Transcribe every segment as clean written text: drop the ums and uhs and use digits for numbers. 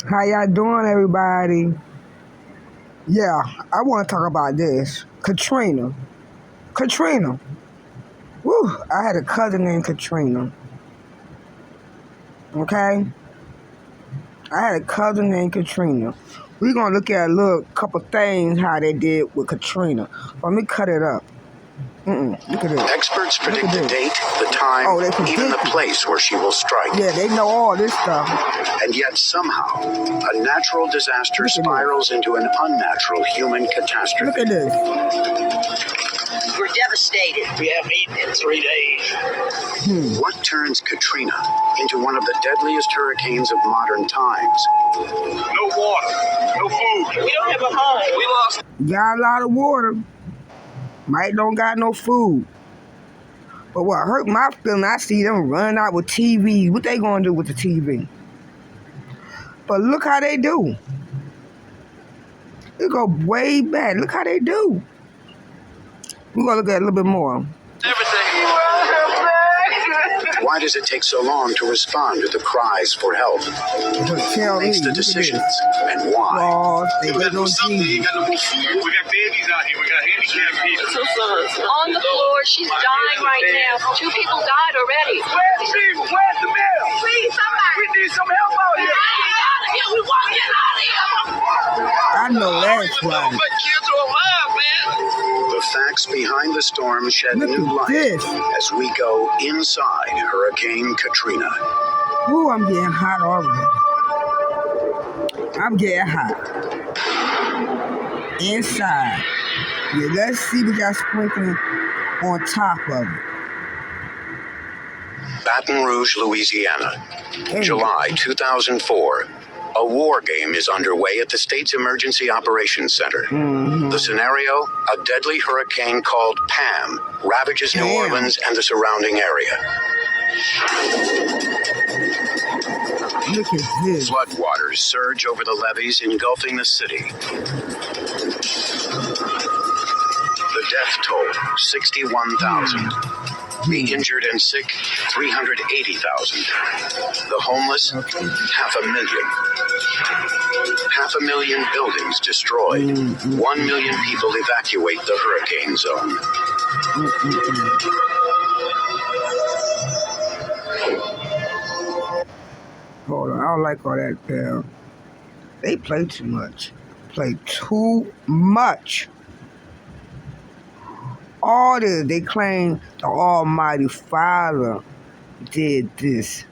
How y'all doing, everybody? Yeah, I want to talk about this. Katrina. Katrina. Woo, I had a cousin named Katrina. Okay? I had a cousin named Katrina. We're going to look at a little couple things how they did with Katrina. Let me cut it up. Look at this. Experts predict the date, the time, even the place where she will strike. Yeah, they know all this stuff. And yet somehow, a natural disaster spirals into an unnatural human catastrophe. Look at this. We're devastated. We have heat in 3 days. What turns Katrina into one of the deadliest hurricanes of modern times? No water, no food. We don't have a home. We lost. Got a lot of water. Might don't got no food. But what hurt my feeling, I see them running out with TVs. What they gonna do with the TV? But look how they do. They go way back. Look how they do. We're gonna look at it a little bit more. Why does it take so long to respond to the cries for help? Who makes the decisions and why? They got no TV. We got babies out here. We got handicapped people. On the floor, she's dying right now. 2 people died already. Where's the people? Where's the mail? Please, somebody. We need some help out here. We want to get out of here. I know that's right. But kids are alive, man. The facts behind the storm shed Look new at light this. as we go inside Hurricane Katrina. Ooh, I'm getting hot already. I'm getting hot. Inside. Yeah, let's see what y'all sprinkling on top of it. Baton Rouge, Louisiana, Hey. July 2004. A war game is underway at the state's Emergency Operations Center. The scenario, a deadly hurricane called Pam ravages New Orleans and the surrounding area. Look at this. Floodwaters surge over the levees, engulfing the city. The death toll, 61,000. The injured and sick, 380,000. The homeless, 500,000. 500,000 buildings destroyed. 1 million people evacuate the hurricane zone. Hold on, I don't like all that there. They play too much. Play too much. All this, they claim the Almighty Father did this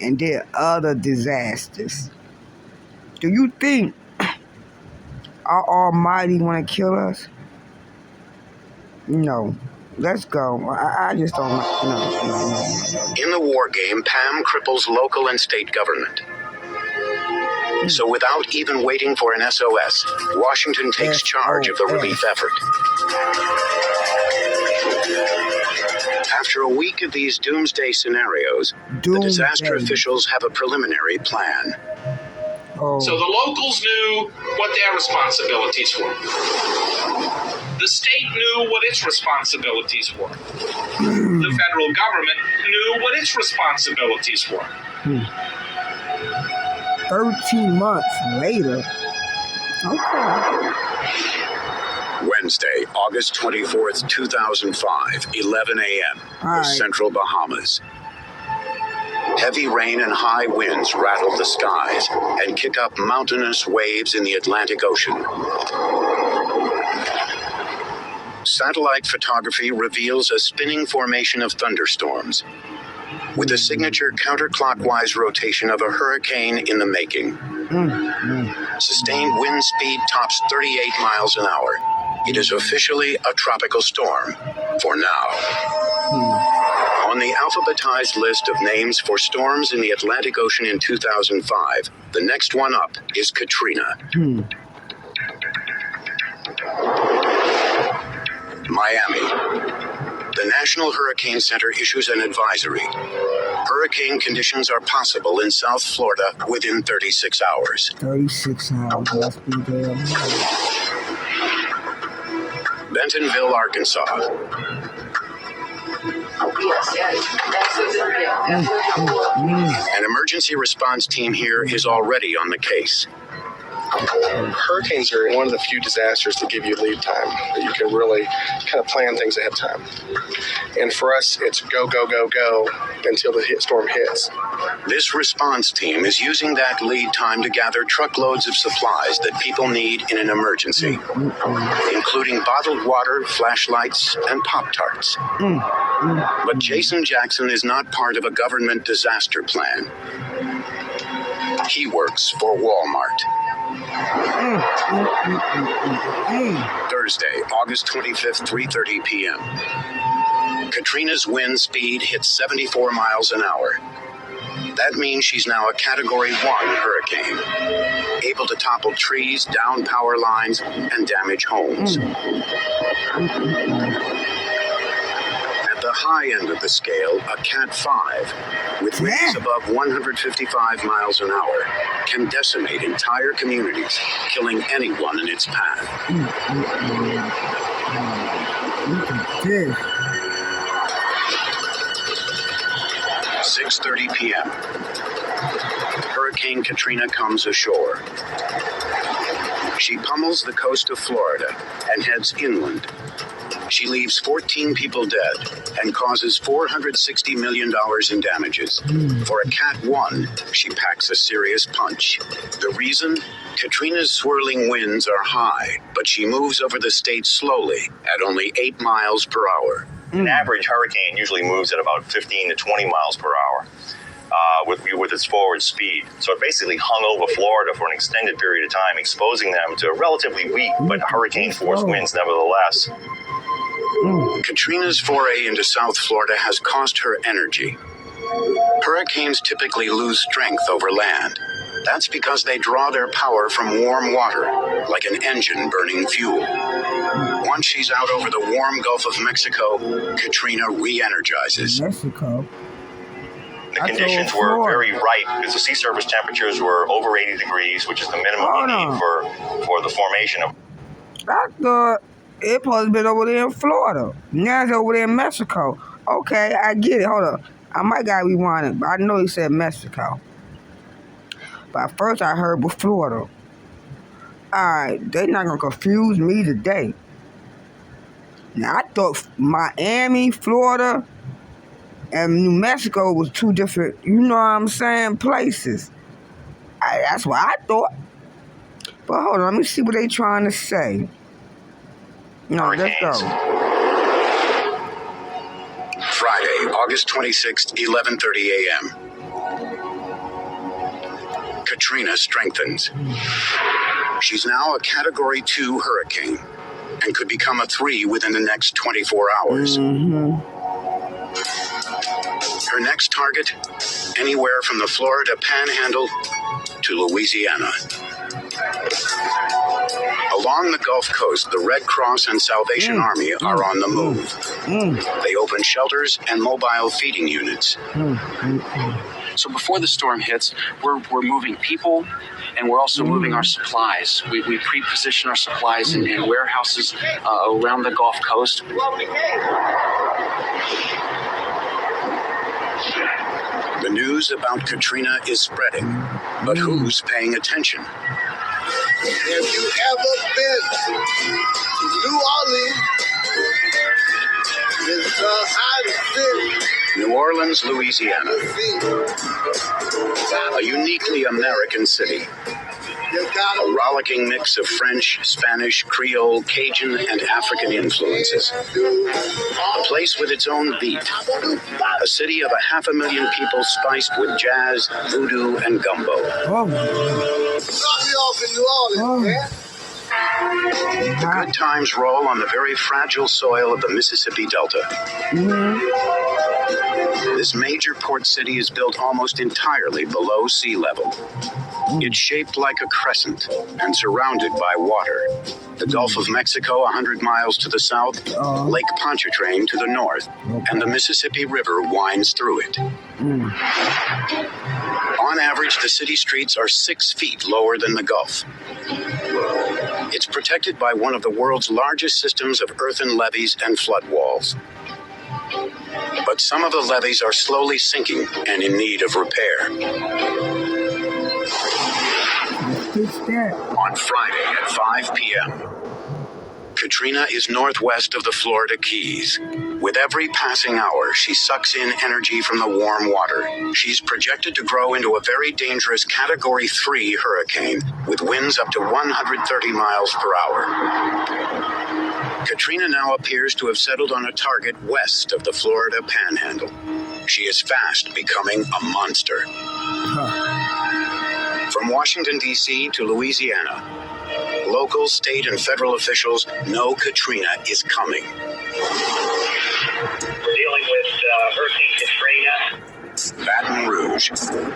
and did other disasters. Do you think our Almighty want to kill us? No. Let's go. I just don't like. No. In the war game, Pam cripples local and state government. So without even waiting for an SOS, Washington takes charge of the relief effort. After a week of these doomsday scenarios, the disaster officials have a preliminary plan. So the locals knew what their responsibilities were. The state knew what its responsibilities were. The federal government knew what its responsibilities were. 13 months later. Okay. Wednesday, August 24th, 2005, 11 a.m., the Central Bahamas. Heavy rain and high winds rattle the skies and kick up mountainous waves in the Atlantic Ocean. Satellite photography reveals a spinning formation of thunderstorms, with a signature counterclockwise rotation of a hurricane in the making. Sustained wind speed tops 38 miles an hour. It is officially a tropical storm for now. On the alphabetized list of names for storms in the Atlantic Ocean in 2005, the next one up is Katrina. Miami. The National Hurricane Center issues an advisory. Hurricane conditions are possible in South Florida within 36 hours. 36 hours. Let's be there. Bentonville, Arkansas. An emergency response team here is already on the case. Hurricanes are one of the few disasters that give you lead time, that you can really kind of plan things ahead of time. And for us, it's go, go, go, go until the storm hits. This response team is using that lead time to gather truckloads of supplies that people need in an emergency, including bottled water, flashlights, and Pop-Tarts. But Jason Jackson is not part of a government disaster plan. He works for Walmart. Thursday, August 25th, 3:30 p.m. Katrina's wind speed hits 74 miles an hour. That means she's now a Category 1 hurricane, able to topple trees, down power lines, and damage homes. At the high end of the scale, a Cat 5, with winds above 155 miles an hour, can decimate entire communities, killing anyone in its path. Look at this. 6:30 p.m. Hurricane Katrina comes ashore. She pummels the coast of Florida and heads inland. She leaves 14 people dead and causes $460 million in damages. For a Cat 1, she packs a serious punch. The reason? Katrina's swirling winds are high, but she moves over the state slowly at only 8 miles per hour. An average hurricane usually moves at about 15 to 20 miles per hour with its forward speed. So it basically hung over Florida for an extended period of time, exposing them to relatively weak but hurricane-force winds nevertheless. Katrina's foray into South Florida has cost her energy. Hurricanes typically lose strength over land. That's because they draw their power from warm water, like an engine burning fuel. Once she's out over the warm Gulf of Mexico, Katrina re-energizes. Mexico. The conditions were very right because the sea surface temperatures were over 80 degrees, which is the minimum you need for the formation of. I thought it supposed to be over there in Florida. Now it's over there in Mexico. Okay, I get it. Hold up. I might got rewind it, but I know he said Mexico. But first I heard was Florida. Alright, they not gonna confuse me today. Now I thought Miami, Florida, and New Mexico was two different, you know what I'm saying, places. That's what I thought. But hold on, let me see what they trying to say. No, let's go. Friday, August 26th, 11:30 a.m. Katrina strengthens. She's now a Category 2 hurricane and could become a 3 within the next 24 hours. Her next target, anywhere from the Florida Panhandle to Louisiana. Along the Gulf Coast, the Red Cross and Salvation Army are on the move. They open shelters and mobile feeding units. So before the storm hits, we're moving people, and we're also moving our supplies. We pre-position our supplies in warehouses around the Gulf Coast. The news about Katrina is spreading, but who's paying attention? Have you ever been to New Orleans? It's the hottest city. New Orleans, Louisiana. A uniquely American city. A rollicking mix of French, Spanish, Creole, Cajun, and African influences. A place with its own beat. A city of 500,000 people spiced with jazz, voodoo, and gumbo. Drop me off in New Orleans, man. The good times roll on the very fragile soil of the Mississippi Delta. This major port city is built almost entirely below sea level. It's shaped like a crescent and surrounded by water. The Gulf of Mexico 100 miles to the south, Lake Pontchartrain to the north, and the Mississippi River winds through it. On average, the city streets are 6 feet lower than the Gulf. It's protected by one of the world's largest systems of earthen levees and flood walls. But some of the levees are slowly sinking and in need of repair. On Friday at 5 p.m., Katrina is northwest of the Florida Keys. With every passing hour, she sucks in energy from the warm water. She's projected to grow into a very dangerous Category 3 hurricane with winds up to 130 miles per hour. Katrina now appears to have settled on a target west of the Florida Panhandle. She is fast becoming a monster. From Washington, D.C. to Louisiana, local, state, and federal officials know Katrina is coming. We're dealing with Hurricane Katrina. Baton Rouge.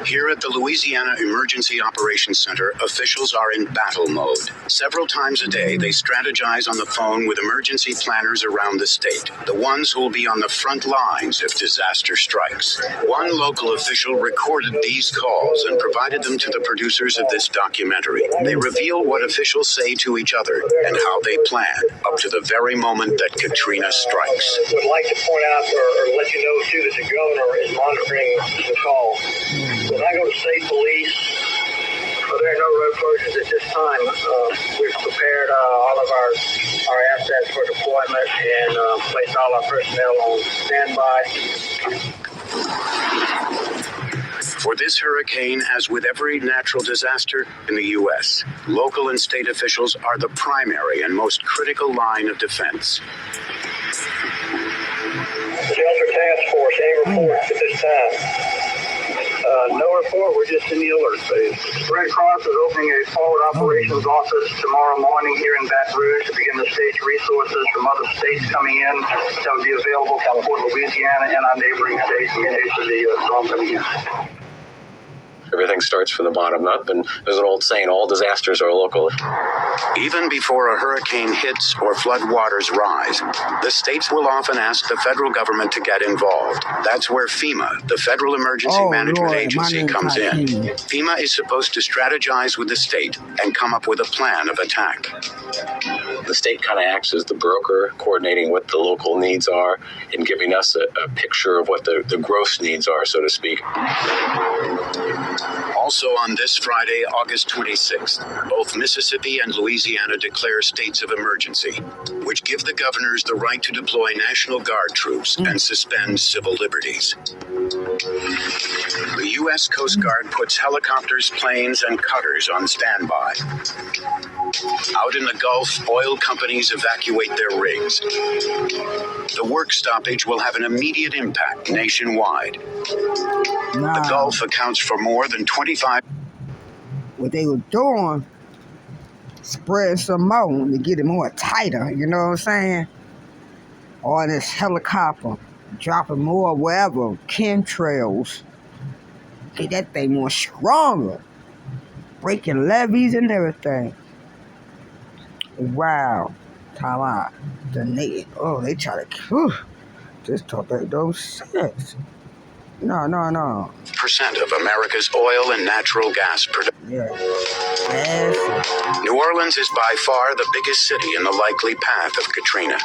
Here at the Louisiana Emergency Operations Center, officials are in battle mode. Several times a day, they strategize on the phone with emergency planners around the state, the ones who will be on the front lines if disaster strikes. One local official recorded these calls and provided them to the producers of this documentary. They reveal what officials say to each other and how they plan up to the very moment that Katrina strikes. Would like to point out or let you know, too, that the governor is monitoring the call. When I go to state police, there are no road closures at this time. We've prepared all of our assets for deployment and placed all our personnel on standby. For this hurricane, as with every natural disaster in the U.S., local and state officials are the primary and most critical line of defense. Shelter Task Force, any reports at this time? No report, we're just in the alert phase. Red Cross is opening a forward operations office tomorrow morning here in Baton Rouge to begin to stage resources from other states coming in that will be available for Louisiana and our neighboring states in case of the storm coming in. Everything starts from the bottom up, and there's an old saying, all disasters are local. Even before a hurricane hits or flood waters rise, the states will often ask the federal government to get involved. That's where FEMA, the Federal Emergency Management Agency, comes in. FEMA is supposed to strategize with the state and come up with a plan of attack. The state kind of acts as the broker, coordinating what the local needs are and giving us a picture of what the gross needs are, so to speak. Also on this Friday, August 26th, both Mississippi and Louisiana declare states of emergency, which give the governors the right to deploy National Guard troops and suspend civil liberties. The U.S. Coast Guard puts helicopters, planes, and cutters on standby. Out in the Gulf, oil companies evacuate their rigs. The work stoppage will have an immediate impact nationwide. The Gulf accounts for more than 25. What they were doing, spread some more to get it more tighter, you know what I'm saying? Or this helicopter dropping more wherever, chemtrails, get that thing more stronger, breaking levees and everything. Wow. Time out. They try to just talk about those sense. No. Percent of America's oil and natural gas production. Yeah. Yes. New Orleans is by far the biggest city in the likely path of Katrina.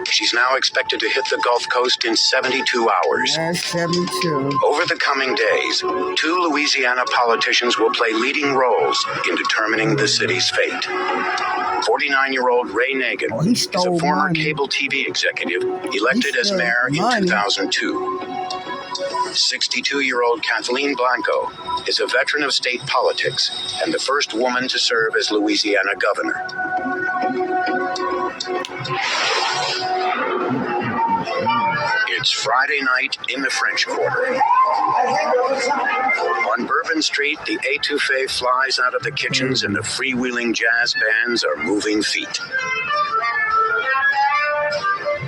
She's now expected to hit the Gulf Coast in 72 hours. Yes, 72. Over the coming days, 2 Louisiana politicians will play leading roles in determining the city's fate. 49-year-old Ray Nagin is a former cable TV executive elected as mayor in 2002. 62-year-old Kathleen Blanco is a veteran of state politics and the first woman to serve as Louisiana governor. It's Friday night in the French Quarter. On Bourbon Street, the étouffée flies out of the kitchens and the freewheeling jazz bands are moving feet.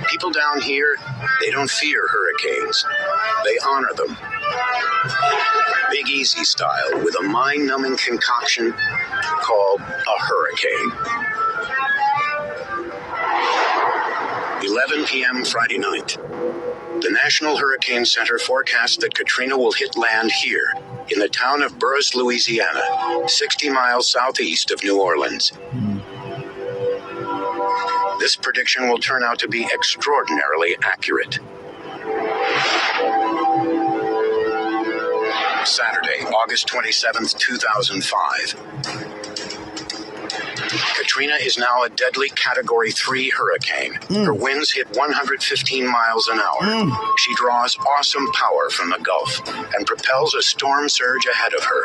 People down here, they don't fear hurricanes. They honor them. Big Easy style, with a mind-numbing concoction called a hurricane. 11 p.m. Friday night. The National Hurricane Center forecasts that Katrina will hit land here, in the town of Burris, Louisiana, 60 miles southeast of New Orleans. This prediction will turn out to be extraordinarily accurate. Saturday, August 27th, 2005. Katrina is now a deadly Category 3 hurricane. Her winds hit 115 miles an hour. She draws awesome power from the Gulf and propels a storm surge ahead of her.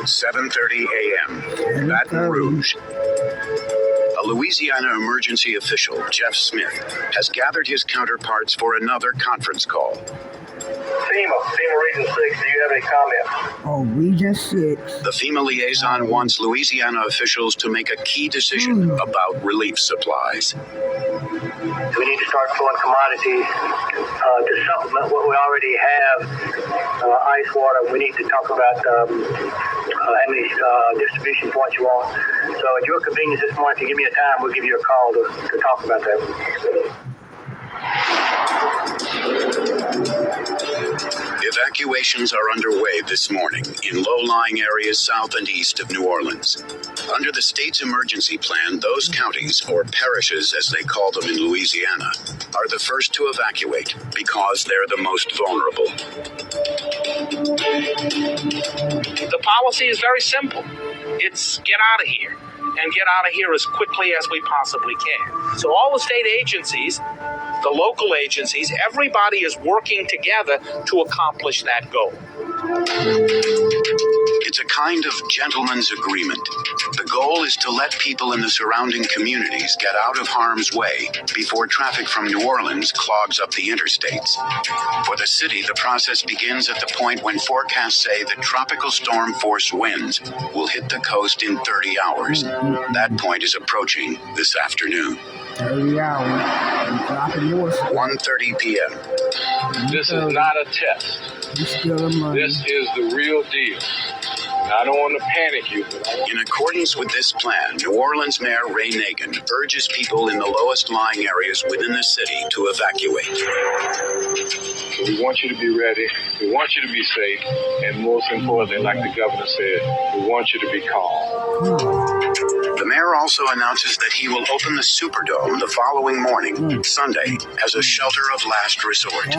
7:30 a.m. Baton Rouge. A Louisiana emergency official, Jeff Smith, has gathered his counterparts for another conference call. FEMA Region 6, do you have any comments? Oh, Region 6. The FEMA liaison wants Louisiana officials to make a key decision about relief supplies. We need to start flowing commodities to supplement what we already have. Ice water. We need to talk about how many distribution points you want. So at your convenience this morning, if you give me a time, we'll give you a call to talk about that. Evacuations are underway this morning in low-lying areas south and east of New Orleans. Under the state's emergency plan, those counties, or parishes as they call them in Louisiana, are the first to evacuate because they're the most vulnerable. The policy is very simple. It's get out of here, and get out of here as quickly as we possibly can. So all the state agencies, the local agencies, everybody is working together to accomplish that goal. It's a kind of gentleman's agreement. The goal is to let people in the surrounding communities get out of harm's way before traffic from New Orleans clogs up the interstates. For the city, the process begins at the point when forecasts say that tropical storm force winds will hit the coast in 30 hours. That point is approaching this afternoon. 30 hours. 1:30 p.m. This is not a test. This is the real deal. I don't want to panic you. In accordance with this plan, New Orleans Mayor Ray Nagin urges people in the lowest lying areas within the city to evacuate. We want you to be ready. We want you to be safe. And most importantly, like the governor said, we want you to be calm. The mayor also announces that he will open the Superdome the following morning, Sunday, as a shelter of last resort.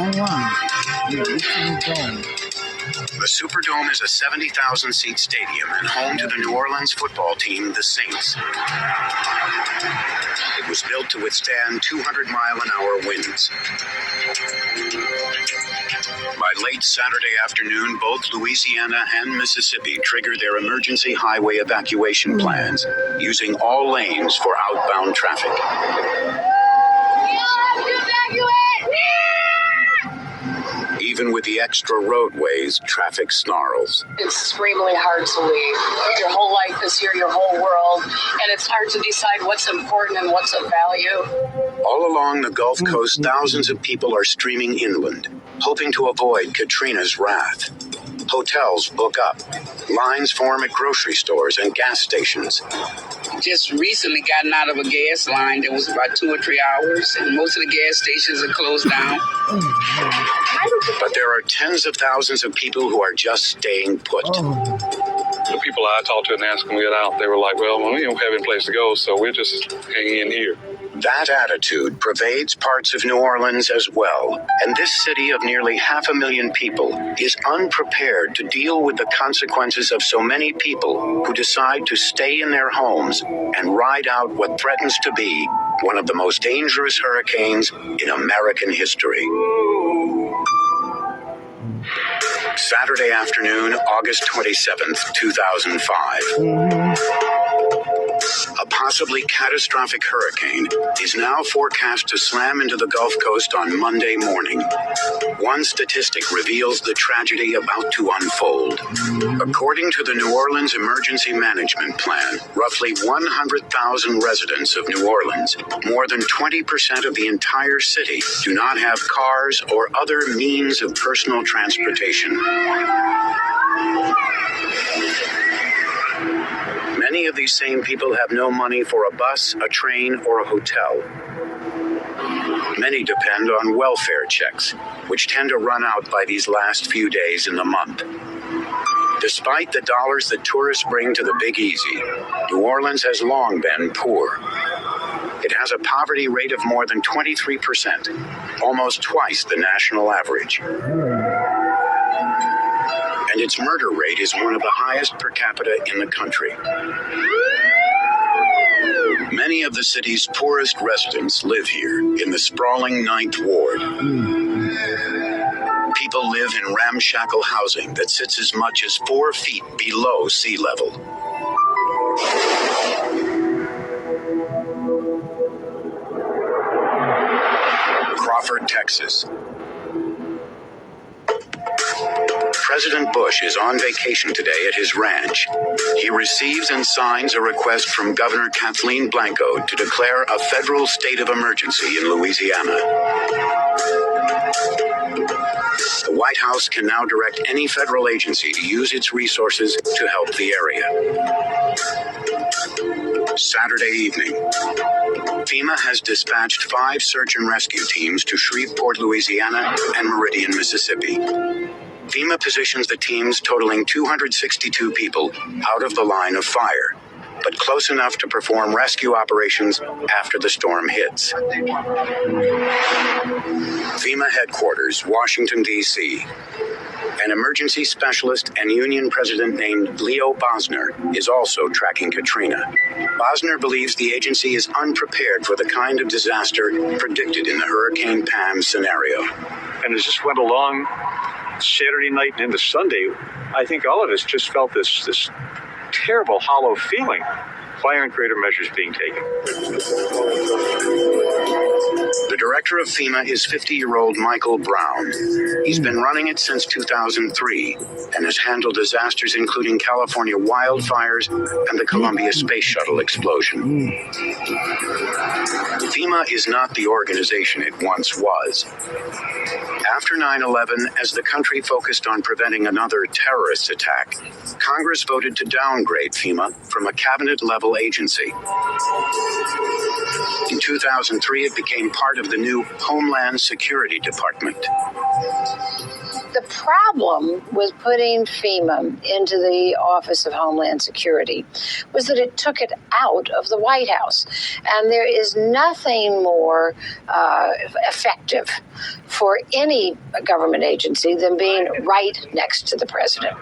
The Superdome is a 70,000-seat stadium and home to the New Orleans football team, the Saints. It was built to withstand 200-mile-an-hour winds. By late Saturday afternoon, both Louisiana and Mississippi triggered their emergency highway evacuation plans, using all lanes for outbound traffic. Even with the extra roadways, traffic snarls. It's extremely hard to leave. Your whole life is here, your whole world, and it's hard to decide what's important and what's of value. All along the Gulf Coast, thousands of people are streaming inland, hoping to avoid Katrina's wrath. Hotels book up. Lines form at grocery stores and gas stations. Just recently gotten out of a gas line that was about 2 or 3 hours, and most of the gas stations are closed down. But there are tens of thousands of people who are just staying put. The people I talked to and asked them to get out, they were like, well, we don't have any place to go, so we're just hanging in here. That attitude pervades parts of New Orleans as well, and this city of nearly 500,000 people is unprepared to deal with the consequences of so many people who decide to stay in their homes and ride out what threatens to be one of the most dangerous hurricanes in American history. Saturday afternoon, August 27th, 2005. A possibly catastrophic hurricane is now forecast to slam into the Gulf Coast on Monday morning. One statistic reveals the tragedy about to unfold. According to the New Orleans Emergency Management Plan, roughly 100,000 residents of New Orleans, more than 20% of the entire city, do not have cars or other means of personal transportation. Many of these same people have no money for a bus, a train, or a hotel. Many depend on welfare checks, which tend to run out by these last few days in the month. Despite the dollars that tourists bring to the Big Easy, New Orleans has long been poor. It has a poverty rate of more than 23%, almost twice the national average. And its murder rate is one of the highest per capita in the country. Many of the city's poorest residents live here in the sprawling 9th Ward. People live in ramshackle housing that sits as much as 4 feet below sea level. Crawford, Texas. President Bush is on vacation today at his ranch. He receives and signs a request from Governor Kathleen Blanco to declare a federal state of emergency in Louisiana. The White House can now direct any federal agency to use its resources to help the area. Saturday evening. FEMA has dispatched 5 search and rescue teams to Shreveport, Louisiana, and Meridian, Mississippi. FEMA positions the teams totaling 262 people out of the line of fire, but close enough to perform rescue operations after the storm hits. FEMA headquarters, Washington, D.C. An emergency specialist and union president named Leo Bosner is also tracking Katrina. Bosner believes the agency is unprepared for the kind of disaster predicted in the Hurricane Pam scenario. And as this went along Saturday night and into Sunday, I think all of us just felt this terrible, hollow feeling. Why aren't greater measures being taken? The director of FEMA is 50-year-old Michael Brown. He's been running it since 2003 and has handled disasters including California wildfires and the Columbia Space Shuttle explosion. FEMA is not the organization it once was. After 9/11, as the country focused on preventing another terrorist attack, Congress voted to downgrade FEMA from a cabinet-level agency. In 2003, it became part of the new Homeland Security Department. The problem with putting FEMA into the Office of Homeland Security was that it took it out of the White House. And there is nothing more effective for any government agency than being right next to the president.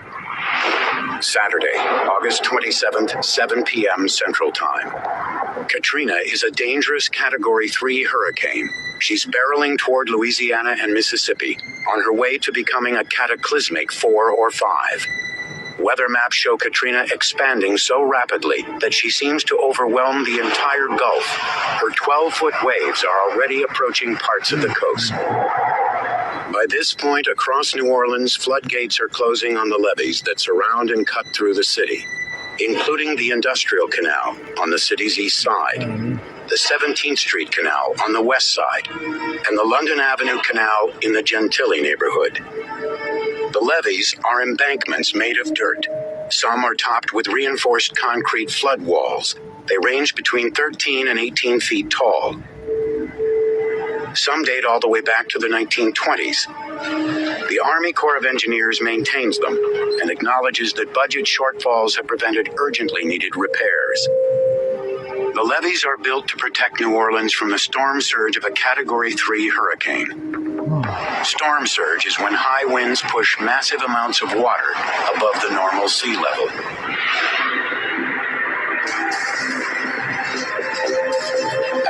Saturday, August 27th, 7 p.m. Central Time. Katrina is a dangerous Category 3 hurricane. She's barreling toward Louisiana and Mississippi on her way to becoming a cataclysmic 4 or 5. Weather maps show Katrina expanding so rapidly that she seems to overwhelm the entire Gulf. Her 12-foot waves are already approaching parts of the coast. By this point, across New Orleans, floodgates are closing on the levees that surround and cut through the city, including the Industrial Canal on the city's east side, the 17th Street Canal on the west side, and the London Avenue Canal in the Gentilly neighborhood. The levees are embankments made of dirt. Some are topped with reinforced concrete flood walls. They range between 13 and 18 feet tall. Some date all the way back to the 1920s. The Army Corps of Engineers maintains them and acknowledges that budget shortfalls have prevented urgently needed repairs. The levees are built to protect New Orleans from the storm surge of a Category 3 hurricane. Storm surge is when high winds push massive amounts of water above the normal sea level.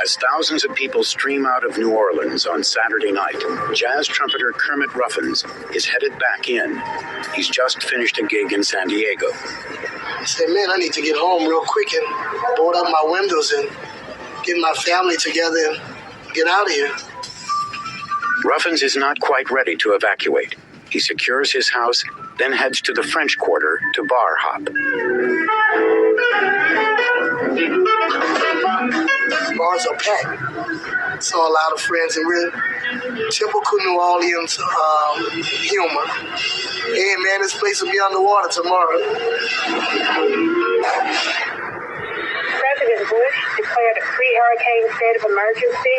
As thousands of people stream out of New Orleans on Saturday night, jazz trumpeter Kermit Ruffins is headed back in. He's just finished a gig in San Diego. I said, man, I need to get home real quick and board up my windows and get my family together and get out of here. Ruffins is not quite ready to evacuate. He secures his house, then heads to the French Quarter to bar hop. Bars are packed. Saw a lot of friends and real typical New Orleans humor. Hey man, this place will be underwater tomorrow. President Bush declared a pre-hurricane state of emergency.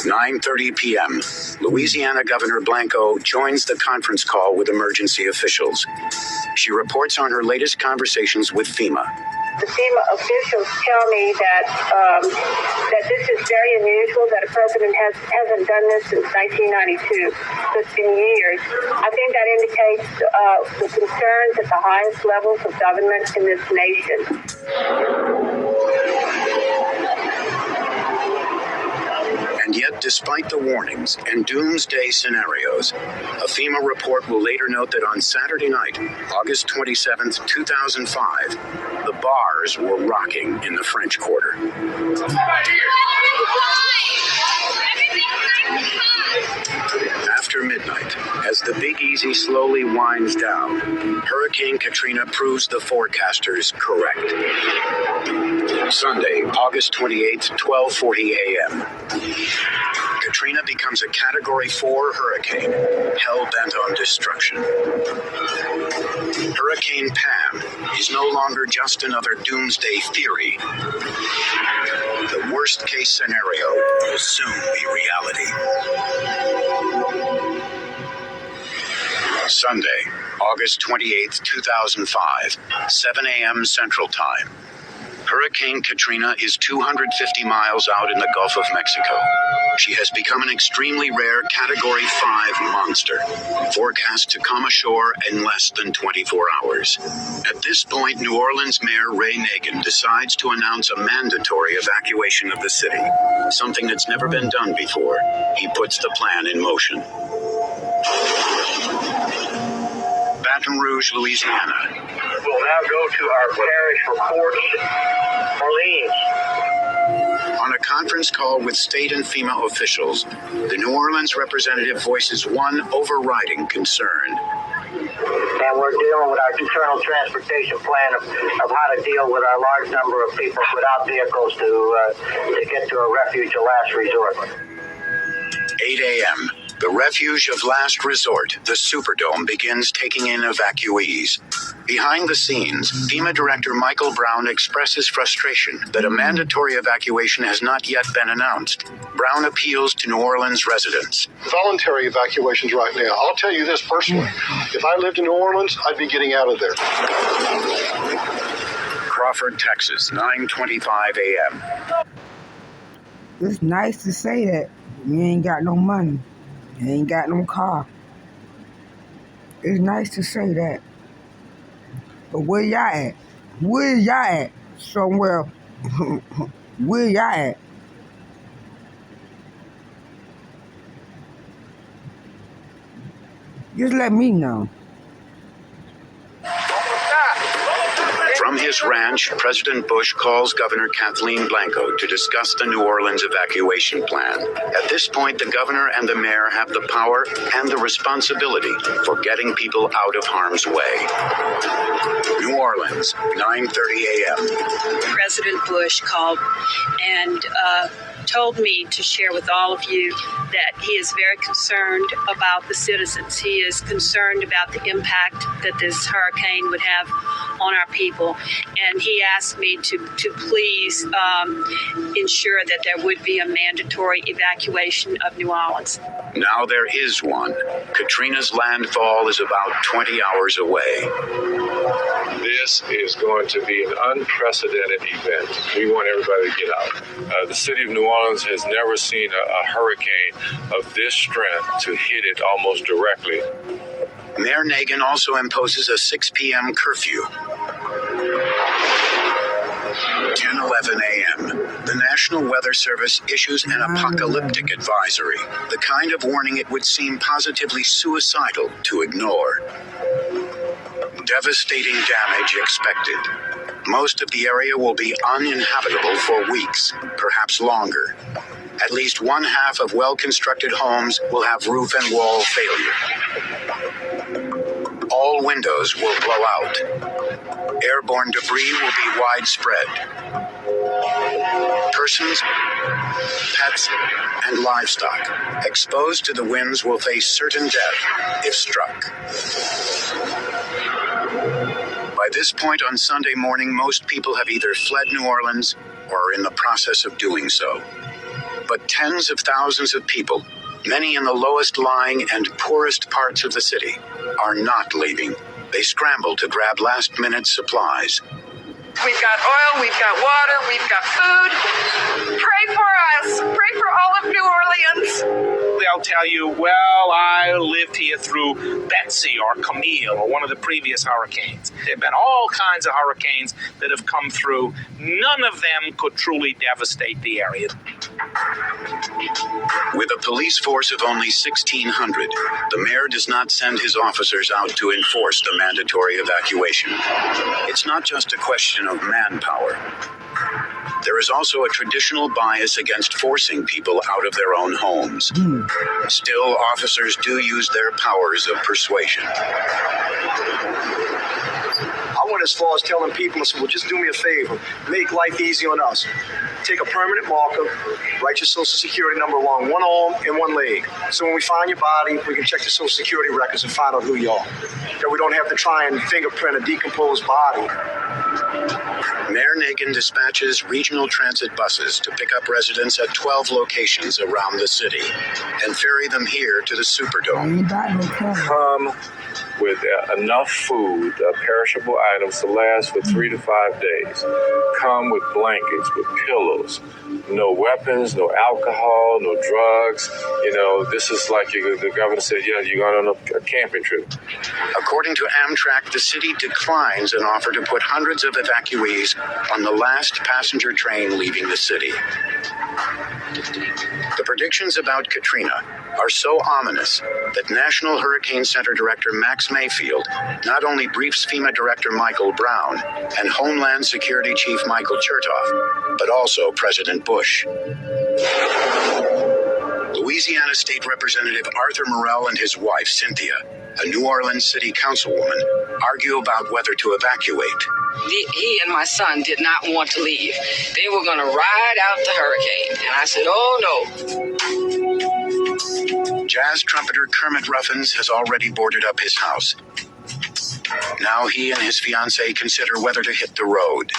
9:30 p.m. Louisiana Governor Blanco joins the conference call with emergency officials. She reports on her latest conversations with FEMA. the FEMA officials tell me that that this is very unusual, that a president hasn't done this since 1992. So it's been years. I think that indicates the concerns at the highest levels of government in this nation. And yet, despite the warnings and doomsday scenarios, a FEMA report will later note that on Saturday night, August 27th, 2005, the bars were rocking in the French Quarter. After midnight, as the Big Easy slowly winds down, Hurricane Katrina proves the forecasters correct. Sunday, August 28th, 12:40 a.m. Katrina becomes a Category 4 hurricane, hell-bent on destruction. Hurricane Pam is no longer just another doomsday theory. The worst-case scenario will soon be reality. Sunday, August 28th, 2005, 7 a.m. Central Time. Hurricane Katrina is 250 miles out in the Gulf of Mexico. She has become an extremely rare Category 5 monster, forecast to come ashore in less than 24 hours. At this point, New Orleans Mayor Ray Nagin decides to announce a mandatory evacuation of the city, something that's never been done before. He puts the plan in motion. Baton Rouge, Louisiana. We'll now go to our parish reports. Orleans. On a conference call with state and FEMA officials, the New Orleans representative voices one overriding concern. And we're dealing with our internal transportation plan of how to deal with our large number of people without vehicles to get to a refuge of last resort. 8 a.m. The refuge of last resort, the Superdome, begins taking in evacuees. Behind the scenes, FEMA Director Michael Brown expresses frustration that a mandatory evacuation has not yet been announced. Brown appeals to New Orleans residents. Voluntary evacuations right now. I'll tell you this personally. If I lived in New Orleans, I'd be getting out of there. Crawford, Texas, 9:25 a.m. It's nice to say that you ain't got no money. You ain't got no car. It's nice to say that. But where y'all at? Where y'all at? Somewhere. Where y'all at? Just let me know. From his ranch, President Bush calls Governor Kathleen Blanco to discuss the New Orleans evacuation plan. At this point, the governor and the mayor have the power and the responsibility for getting people out of harm's way. New Orleans, 9:30 a.m. President Bush called and told me to share with all of you that he is very concerned about the citizens. He is concerned about the impact that this hurricane would have on our people. And he asked me to please ensure that there would be a mandatory evacuation of New Orleans. Now there is one. Katrina's landfall is about 20 hours away. This is going to be an unprecedented event. We want everybody to get out. The city of New Orleans has never seen a hurricane of this strength to hit it almost directly. Mayor Nagin also imposes a 6 p.m. curfew. 10:11 a.m. The National Weather Service issues an apocalyptic advisory, the kind of warning it would seem positively suicidal to ignore. Devastating damage expected. Most of the area will be uninhabitable for weeks, perhaps longer. At least one half of well-constructed homes will have roof and wall failure. All windows will blow out. Airborne debris will be widespread. Persons, pets, and livestock exposed to the winds will face certain death if struck. By this point on Sunday morning, most people have either fled New Orleans or are in the process of doing so. But tens of thousands of people, many in the lowest lying and poorest parts of the city, are not leaving. They scramble to grab last-minute supplies. we've got oil, we've got water, we've got food. Pray for us. Pray for all of New Orleans. They'll tell you, well, I lived here through Betsy or Camille or one of the previous hurricanes. There have been all kinds of hurricanes that have come through. None of them could truly devastate the area. With a police force of only 1,600, the mayor does not send his officers out to enforce the mandatory evacuation. It's not just a question of manpower. There is also a traditional bias against forcing people out of their own homes. Still, officers do use their powers of persuasion. I went as far as telling people, I said, well, just do me a favor. Make life easy on us. Take a permanent marker, write your social security number along one arm and one leg. So when we find your body, we can check the social security records and find out who you are. That we don't have to try and fingerprint a decomposed body. Mayor Nagin dispatches regional transit buses to pick up residents at 12 locations around the city and ferry them here to the Superdome. Come with enough food, perishable items to last for 3 to 5 days. Come with blankets, with pillows. No weapons, no alcohol, no drugs. You know, this is like the governor said, you're going on a camping trip. According to Amtrak, the city declines an offer to put hundreds of evacuees on the last passenger train leaving the city. The predictions about Katrina are so ominous that National Hurricane Center Director Max Mayfield not only briefs FEMA Director Michael Brown and Homeland Security Chief Michael Chertoff, but also President Bush. Louisiana State Representative Arthur Morell and his wife, Cynthia, a New Orleans City Councilwoman, argue about whether to evacuate. He and my son did not want to leave. They were going to ride out the hurricane. And I said, oh, no. Jazz trumpeter Kermit Ruffins has already boarded up his house. Now he and his fiancée consider whether to hit the road.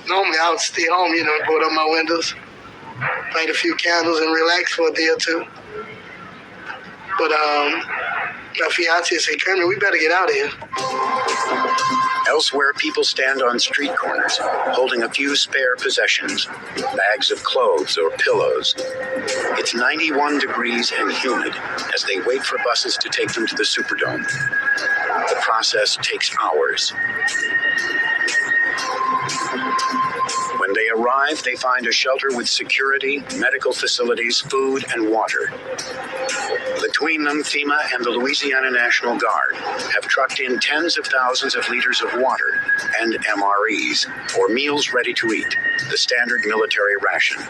Normally I would stay home, board up my windows, light a few candles and relax for a day or two. But my fiancée said, Kermit, we better get out of here. Elsewhere, people stand on street corners, holding a few spare possessions, bags of clothes or pillows. It's 91 degrees and humid as they wait for buses to take them to the Superdome. The process takes hours. When they arrive, they find a shelter with security, medical facilities, food, and water. Between them, FEMA and the Louisiana National Guard have trucked in tens of thousands of liters of water and MREs, or meals ready to eat, the standard military ration.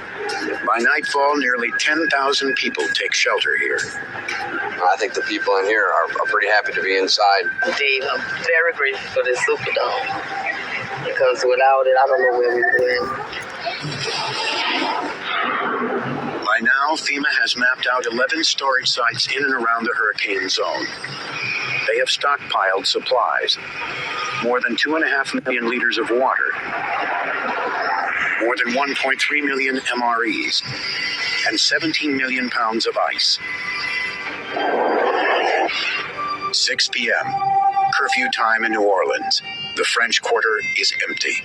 By nightfall, nearly 10,000 people take shelter here. I think the people in here are pretty happy to be inside. Indeed, I'm very grateful for this Superdome, because without it, I don't know where we would be. By now, FEMA has mapped out 11 storage sites in and around the hurricane zone. They have stockpiled supplies, more than 2.5 million liters of water, more than 1.3 million MREs, and 17 million pounds of ice. 6 p.m., curfew time in New Orleans. The French Quarter is empty.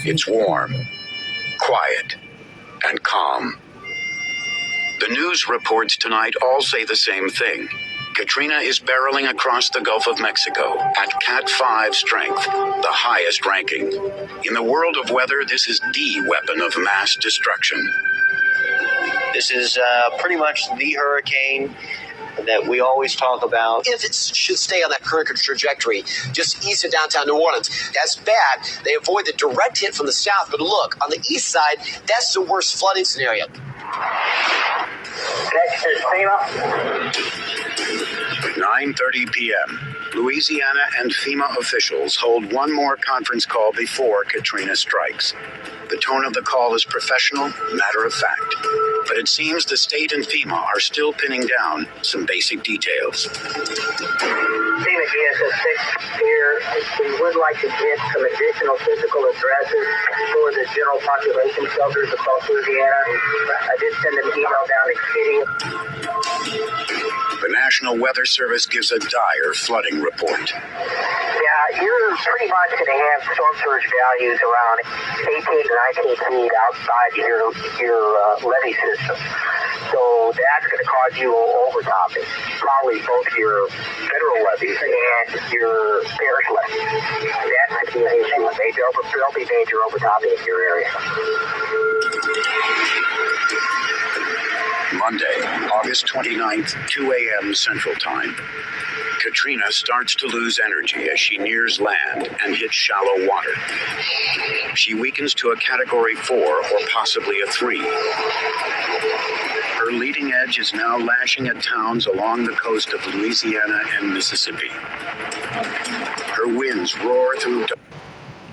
It's warm, quiet, and calm. The news reports tonight all say the same thing. Katrina is barreling across the Gulf of Mexico at Cat 5 strength, the highest ranking. In the world of weather, this is the weapon of mass destruction. This is pretty much the hurricane that we always talk about. If it should stay on that current trajectory, just east of downtown New Orleans, that's bad. They avoid the direct hit from the south, but look, on the east side, that's the worst flooding scenario. Next is FEMA. 9:30 p.m. Louisiana and FEMA officials hold one more conference call before Katrina strikes. The tone of the call is professional, matter of fact. But it seems the state and FEMA are still pinning down some basic details. FEMA GSS 6 here. We would like to get some additional physical addresses for the general population shelters across Louisiana. I did send an email down to Kitty. The National Weather Service gives a dire flooding report. Yeah, you're you're pretty much going to have storm surge values around 18 to 19 feet outside your levee system. So that's going to cause you overtopping, probably both your federal levees and your parish levees. That's going to be an issue. There'll be major overtopping in your area. Monday, August 29th, 2 a.m. Central Time. Katrina starts to lose energy as she nears land and hits shallow water. She weakens to a Category 4 or possibly a 3. Her leading edge is now lashing at towns along the coast of Louisiana and Mississippi. Her winds roar through...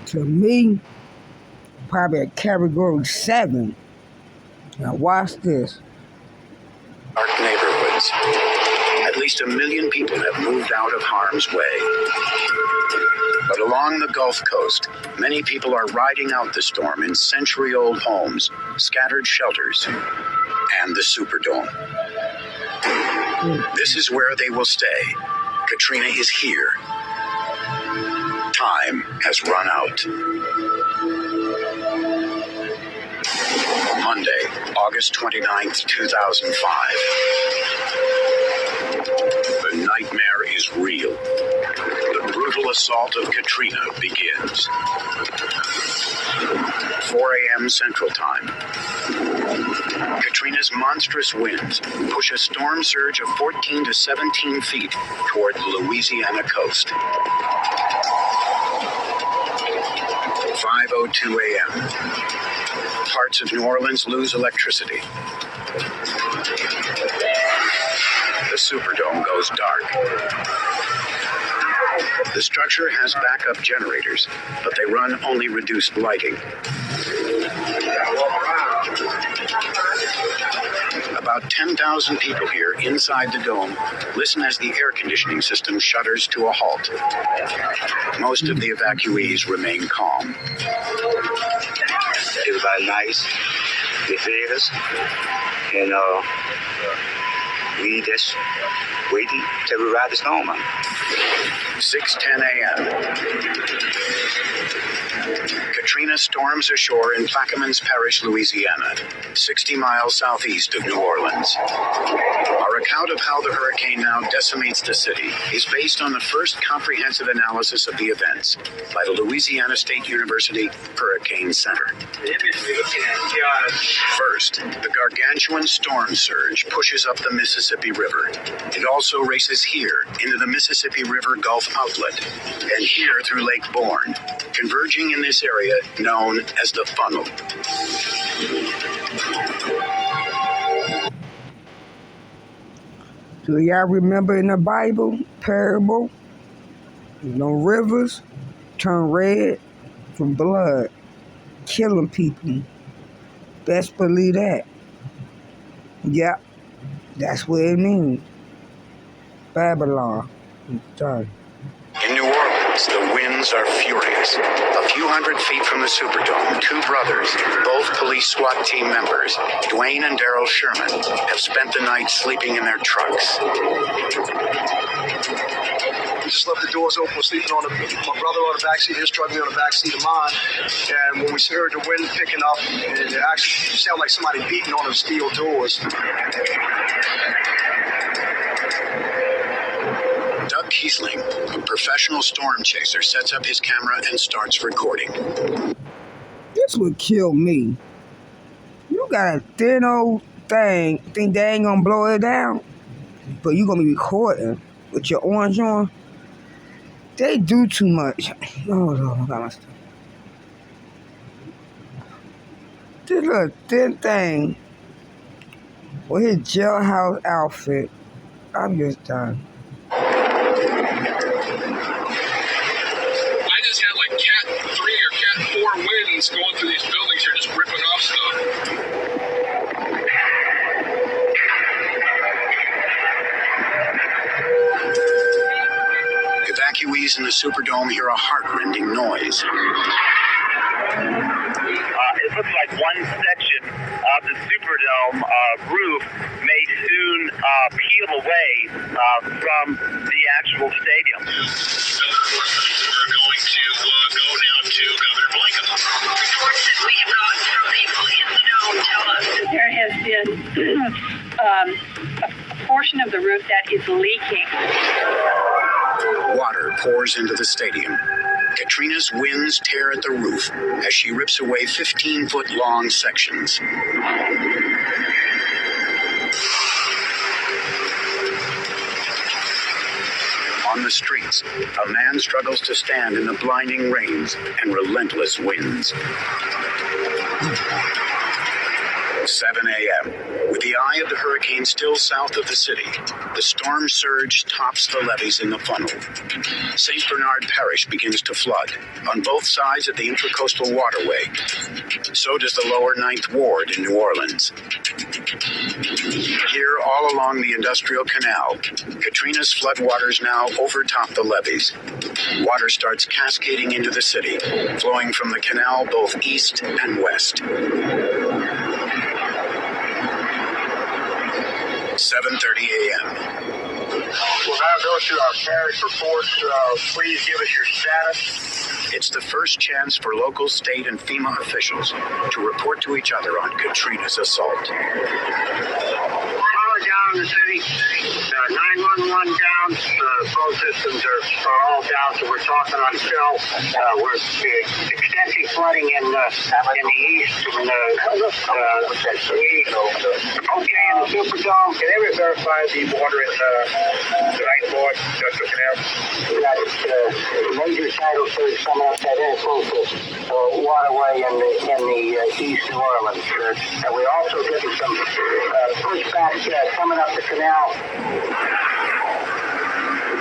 To me, probably a Category 7. Now watch this. Dark neighborhoods. At least 1 million people have moved out of harm's way. But along the Gulf Coast, many people are riding out the storm in century-old homes, scattered shelters, and the Superdome. This is where they will stay. Katrina is here. Time has run out. Monday, August 29th, 2005. The nightmare is real. The brutal assault of Katrina begins. 4 a.m. Central Time. Katrina's monstrous winds push a storm surge of 14 to 17 feet toward the Louisiana coast. 5:02 a.m. Parts of New Orleans lose electricity. The Superdome goes dark. The structure has backup generators, but they run only reduced lighting. About 10,000 people here inside the dome listen as the air conditioning system shudders to a halt. Most of the evacuees remain calm. Everybody nice, they fed us, and we just waiting till we ride the storm out. 6:10 a.m. Katrina storms ashore in Plaquemines Parish, Louisiana, 60 miles southeast of New Orleans. Our account of how the hurricane now decimates the city is based on the first comprehensive analysis of the events by the Louisiana State University Hurricane Center. First, the gargantuan storm surge pushes up the Mississippi River. It also races here into the Mississippi River Gulf outlet and here through Lake Bourne, converging in this area known as the funnel. Do y'all remember in the Bible, parable, rivers turn red from blood, killing people? Best believe that. Yep, that's what it means. Babylon. Done. In New Orleans, the winds are furious. A few hundred feet from the Superdome, two brothers, both police SWAT team members, Dwayne and Daryl Sherman, have spent the night sleeping in their trucks. We just left the doors open. We're sleeping my brother on the backseat, his truck, me on the backseat of mine. And when we heard the wind picking up, it actually sounded like somebody beating on the steel doors. Doug Kiesling, a professional storm chaser, sets up his camera and starts recording. This would kill me. You got a thin old thing, think they ain't gonna blow it down? But you gonna be recording with your orange on? They do too much. Oh, Lord, I got my stuff. This little thin thing with his jailhouse outfit, I'm just done. I just had like Cat 3 or Cat 4 winds going through these buildings here, just ripping off stuff. Evacuees in the Superdome hear a heart-rending noise. It looks like one section of the Superdome roof may soon peel away from the actual stadium. We're going to a portion of the roof that is leaking. Water pours into the stadium. Katrina's winds tear at the roof as she rips away 15-foot-long sections. On the streets, a man struggles to stand in the blinding rains and relentless winds. 7 a.m. With the eye of the hurricane still south of the city, the storm surge tops the levees in the funnel. St. Bernard Parish begins to flood on both sides of the Intracoastal Waterway. So does the lower 9th Ward in New Orleans. Here, all along the Industrial Canal, Katrina's floodwaters now overtop the levees. Water starts cascading into the city, flowing from the canal both east and west. 7:30 a.m. We'll now go to our parish reports. Please give us your status. It's the first chance for local, state, and FEMA officials to report to each other on Katrina's assault. Power down in the city. 911 down. The phone systems are all down, so we're talking on cell. We're extensive flooding in the east. In the Superdome. Can everyone verify the water in the 9th Ward, Industrial Canal? Yeah, it's major tidal surge coming up that Intracoastal waterway in the East New Orleans. And we're also getting some pushback coming up the canal.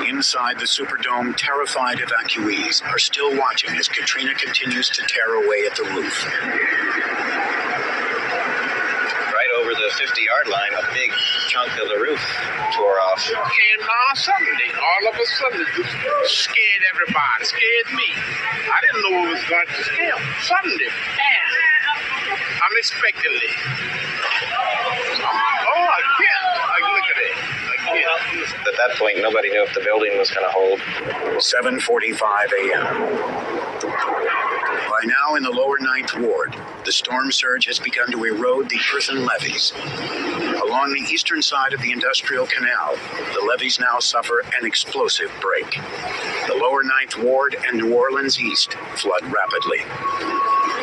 Inside the Superdome, terrified evacuees are still watching as Katrina continues to tear away at the roof. Right over the 50-yard line, a big chunk of the roof tore off. Came on Sunday. All of a sudden, it scared everybody. Scared me. I didn't know it was going to scare. Sunday, bam, unexpectedly. Look at it. At that point, nobody knew if the building was going to hold. 7:45 a.m. By now, in the lower 9th Ward, the storm surge has begun to erode the earthen levees. Along the eastern side of the Industrial Canal, the levees now suffer an explosive break. The lower 9th Ward and New Orleans East flood rapidly.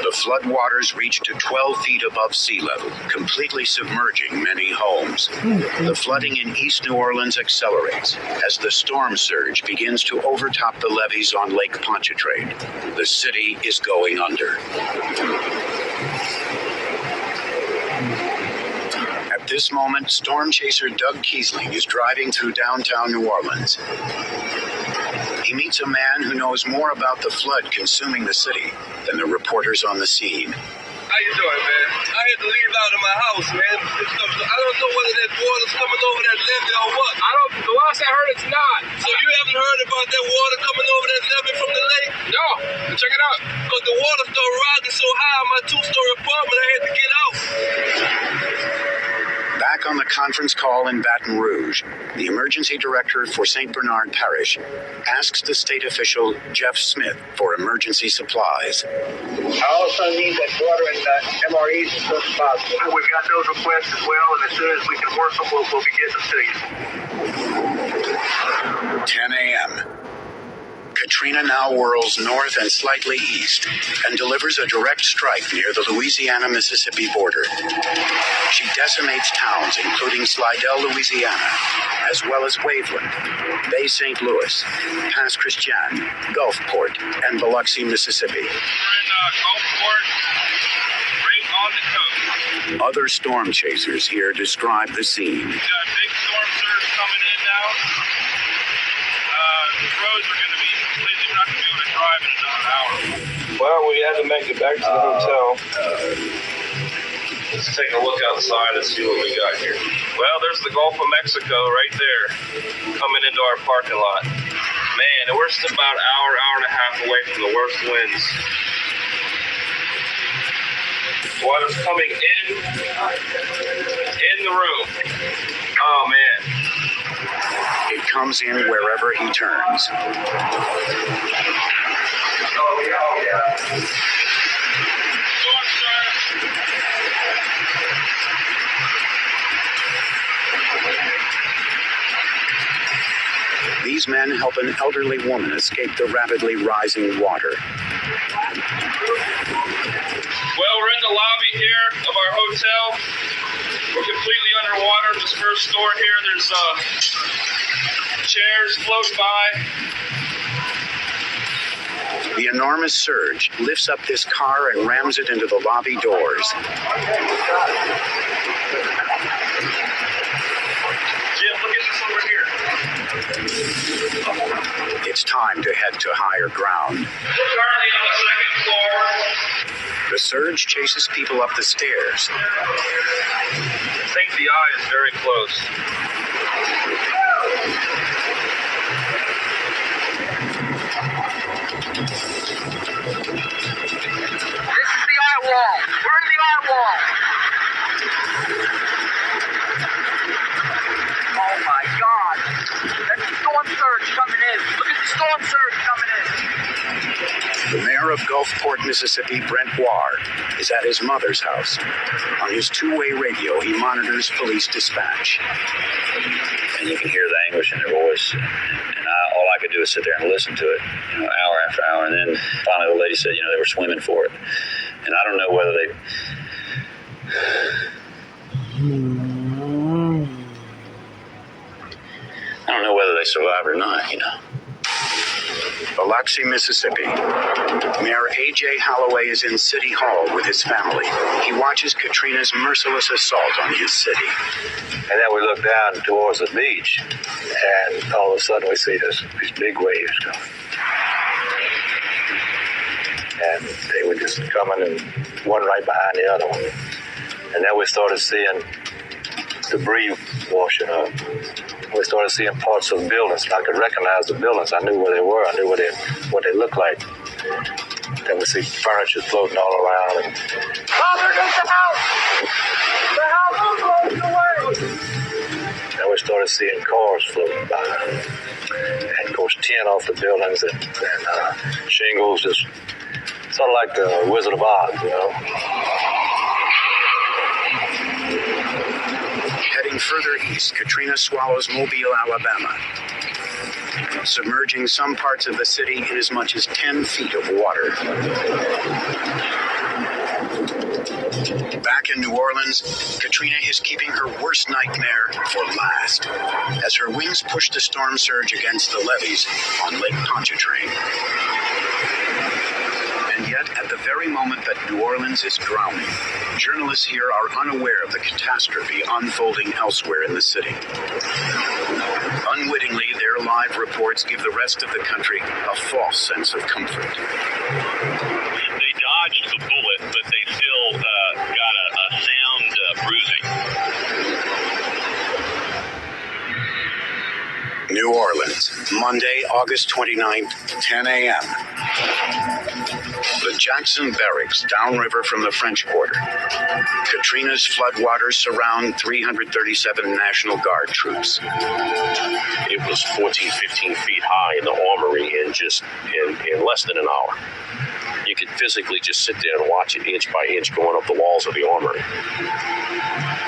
The floodwaters reach to 12 feet above sea level, completely submerging many homes. The flooding in East New Orleans accelerates as the storm surge begins to overtop the levees on Lake Pontchartrain. The city is going under. At this moment, storm chaser Doug Kiesling is driving through downtown New Orleans. He meets a man who knows more about the flood consuming the city than the reporters on the scene. How you doing, man? I had to leave out of my house, man. I don't know whether that water's coming over that levee or what. The last I heard, it's not. So you haven't heard about that water coming over that levee from the lake? No. Check it out. Because the water started rising so high in my 2-story apartment, I had to get out. Back on the conference call in Baton Rouge, the emergency director for St. Bernard Parish asks the state official Jeff Smith for emergency supplies. I also need that water in MREs as soon as possible. We've got those requests as well, and as soon as we can work them, we'll be getting them to you. 10 a.m. Katrina now whirls north and slightly east and delivers a direct strike near the Louisiana-Mississippi border. She decimates towns including Slidell, Louisiana, as well as Waveland, Bay St. Louis, Pass Christian, Gulfport, and Biloxi, Mississippi. We're in Gulfport, right on the coast. Other storm chasers here describe the scene. We got a big storm surge coming in now. The roads are going to be completely, we're not going to be able to drive in another hour. Well, we had to make it back to the hotel. Let's take a look outside and see what we got here. Well, there's the Gulf of Mexico right there, coming into our parking lot. Man, and we're just about an hour and a half away from the worst winds. Water's coming in the room. Oh, man. It comes in wherever he turns. his men help an elderly woman escape the rapidly rising water. Well, we're in the lobby here of our hotel. We're completely underwater. This first floor here, there's chairs float by. The enormous surge lifts up this car and rams it into the lobby doors. Jim, look at this over here. It's time to head to higher ground. We're currently on the second floor. The surge chases people up the stairs. I think the eye is very close. This is the eye wall. We're in the eye wall. Oh my God. That's the storm surge coming in. Look at the storm surge coming in. The mayor of Gulfport, Mississippi, Brent Warr, is at his mother's house. On his two-way radio, he monitors police dispatch. And you can hear the anguish in their voice. And all I could do is sit there and listen to it, hour after hour. And then finally the lady said, they were swimming for it. And I don't know whether they survived or not, Biloxi, Mississippi. Mayor A.J. Holloway is in City Hall with his family. He watches Katrina's merciless assault on his city. And then we look down towards the beach, and all of a sudden we see these big waves coming. And they were just coming, and one right behind the other one. And then we started seeing debris washing up. We started seeing parts of buildings. I could recognize the buildings. I knew where they were. I knew what they looked like. Then we see furniture floating all around. And Oh, there goes the house. The house is floating away. then we started seeing cars floating by. And of course, tin off the buildings and shingles, just sort of like the Wizard of Oz, Heading further east, Katrina swallows Mobile, Alabama, submerging some parts of the city in as much as 10 feet of water. Back in New Orleans, Katrina is keeping her worst nightmare for last, as her winds push the storm surge against the levees on Lake Pontchartrain. And yet, at the very moment that New Orleans is drowning, journalists here are unaware of the catastrophe unfolding elsewhere in the city. Unwittingly, their live reports give the rest of the country a false sense of comfort. They dodged the bullet, but they still got a sound bruising. New Orleans, Monday, August 29th, 10 a.m. The Jackson Barracks, downriver from the French Quarter. Katrina's floodwaters surround 337 National Guard troops. It was 14, 15 feet high in the armory in less than an hour. You could physically just sit there and watch it inch by inch going up the walls of the armory.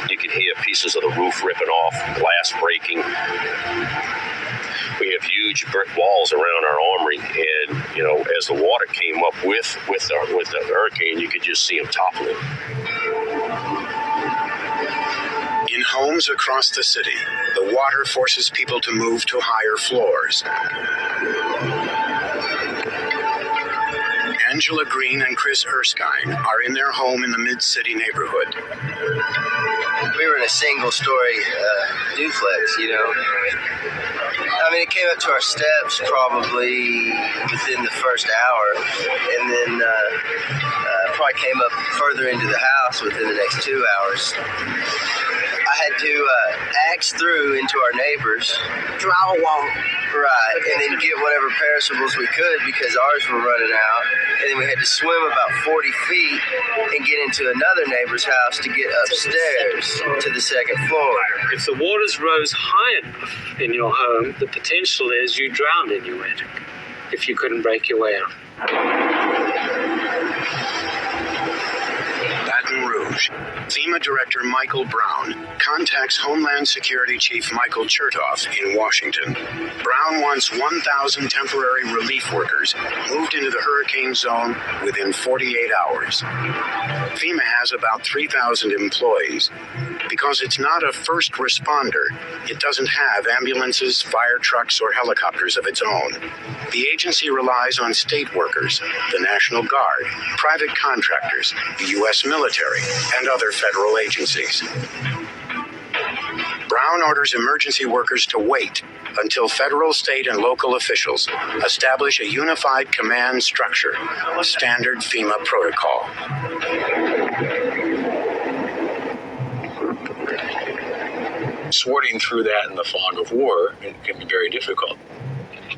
You could hear pieces of the roof ripping off, glass breaking. We have huge brick walls around our armory, and as the water came up with the hurricane, you could just see them toppling. In homes across the city, the water forces people to move to higher floors. Angela Green and Chris Erskine are in their home in the Mid-City neighborhood. We were in a single-story duplex, it came up to our steps probably within the first hour, and then probably came up further into the house within the next 2 hours. I had to axe through into our neighbors, drywall, right, and then get whatever perishables we could because ours were running out. And then we had to swim about 40 feet and get into another neighbor's house to get upstairs to the second floor. If the waters rose high enough in your home, the potential is you drowned in your attic if you couldn't break your way out. Baton Rouge, FEMA Director Michael Brown contacts Homeland Security Chief Michael Chertoff in Washington. Brown wants 1,000 temporary relief workers moved into the hurricane zone within 48 hours. FEMA has about 3,000 employees. Because it's not a first responder, it doesn't have ambulances, fire trucks, or helicopters of its own. The agency relies on state workers, the National Guard, private contractors, the U.S. military, and other federal agencies. Brown orders emergency workers to wait until federal, state, and local officials establish a unified command structure, a standard FEMA protocol. Sorting through that in the fog of war can be very difficult,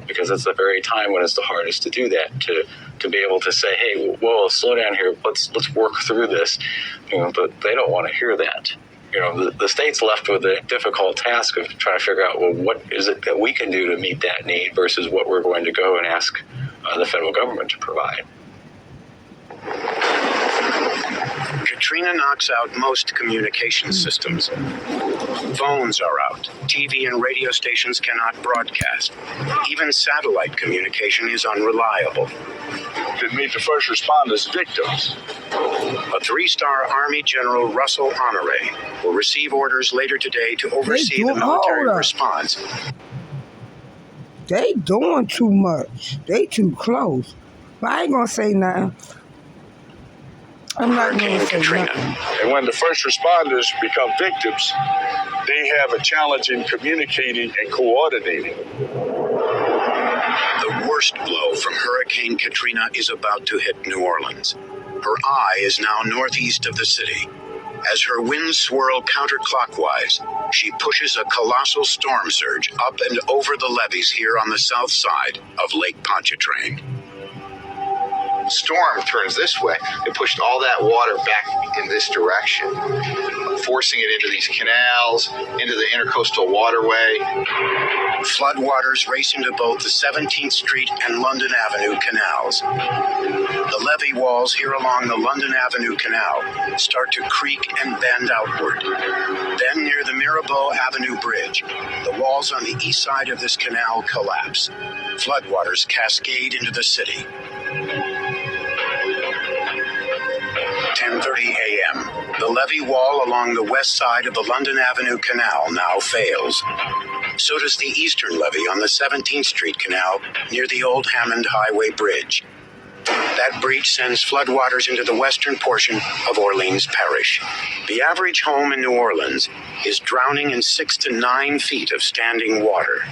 because it's the very time when it's the hardest to do that, to be able to say, hey, whoa, slow down here, let's work through this. But they don't want to hear that. The state's left with the difficult task of trying to figure out, well, what is it that we can do to meet that need versus what we're going to go and ask the federal government to provide. Katrina knocks out most communication systems. Phones are out. TV and radio stations cannot broadcast. Even satellite communication is unreliable. To meet the first responders' victims. A 3-star Army General Russell Honore will receive orders later today to oversee the military response. They doing too much. They too close. But I ain't gonna say nothing. I'm not going to say Katrina. And when the first responders become victims, they have a challenge in communicating and coordinating. The worst blow from Hurricane Katrina is about to hit New Orleans. Her eye is now northeast of the city. As her winds swirl counterclockwise, she pushes a colossal storm surge up and over the levees here on the south side of Lake Pontchartrain. Storm turns this way, it pushed all that water back in this direction, forcing it into these canals, into the intercoastal waterway. Floodwaters race into both the 17th Street and London Avenue canals. The levee walls here along the London Avenue Canal start to creak and bend outward. Then near the Mirabeau Avenue Bridge, the walls on the east side of this canal collapse. Floodwaters cascade into the city. 10:30 a.m. The levee wall along the west side of the London Avenue Canal now fails. So does the eastern levee on the 17th Street Canal near the old Hammond Highway Bridge. That breach sends floodwaters into the western portion of Orleans Parish. The average home in New Orleans is drowning in 6 to 9 feet of standing water.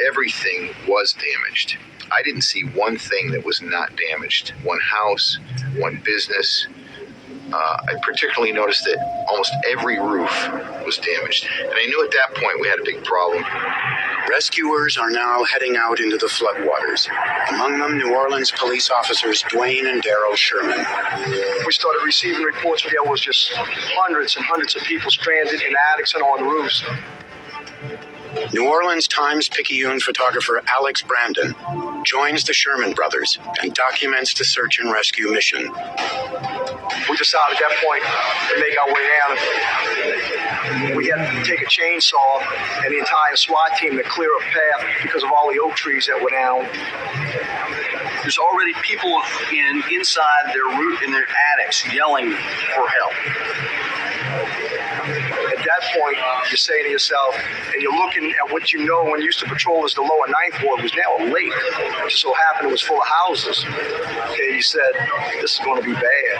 Everything was damaged. I didn't see one thing that was not damaged. One house, one business. I particularly noticed that almost every roof was damaged. And I knew at that point we had a big problem. Rescuers are now heading out into the floodwaters. Among them, New Orleans police officers Dwayne and Daryl Sherman. We started receiving reports where there was just hundreds and hundreds of people stranded in attics and on roofs. New Orleans Times-Picayune photographer Alex Brandon joins the Sherman brothers and documents the search and rescue mission. We decided at that point to make our way down. We had to take a chainsaw and the entire SWAT team to clear a path because of all the oak trees that were down. There's already people inside in their attics yelling for help. At that point, you're saying to yourself, and you're looking at what you know when you used to patrol as the lower 9th Ward was now a lake. It just so happened it was full of houses. Okay, you said, this is going to be bad.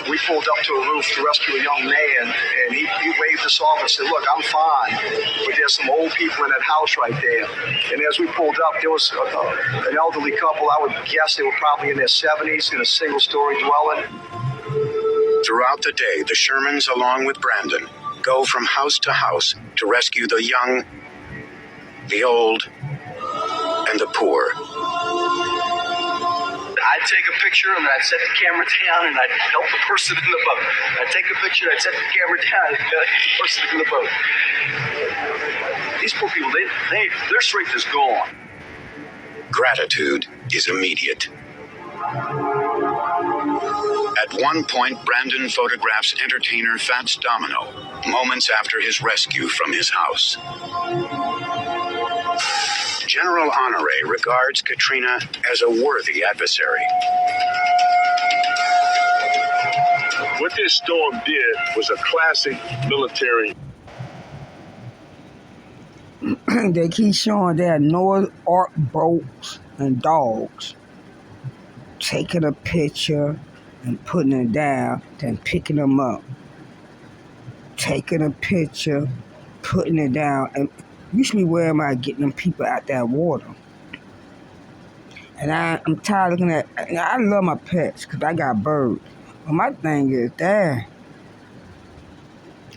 We pulled up to a roof to rescue a young man, and he waved us off and said, look, I'm fine, but there's some old people in that house right there. And as we pulled up, there was an elderly couple. I would guess they were probably in their 70s in a single-story dwelling. Throughout the day, the Shermans, along with Brandon, go from house to house to rescue the young, the old, and the poor. I'd take a picture and I'd set the camera down and I'd help the person in the boat. I'd take a picture, I'd set the camera down and help the person in the boat. These poor people, their strength is gone. Gratitude is immediate. At one point, Brandon photographs entertainer Fats Domino moments after his rescue from his house. General Honore regards Katrina as a worthy adversary. What this storm did was a classic military. They keep showing their Noah's Ark boats and dogs. Taking a picture and putting it down, then picking them up. Taking a picture, putting it down. And usually where am I getting them people out that water? And I'm tired of looking at, I love my pets because I got birds. But my thing is, dang,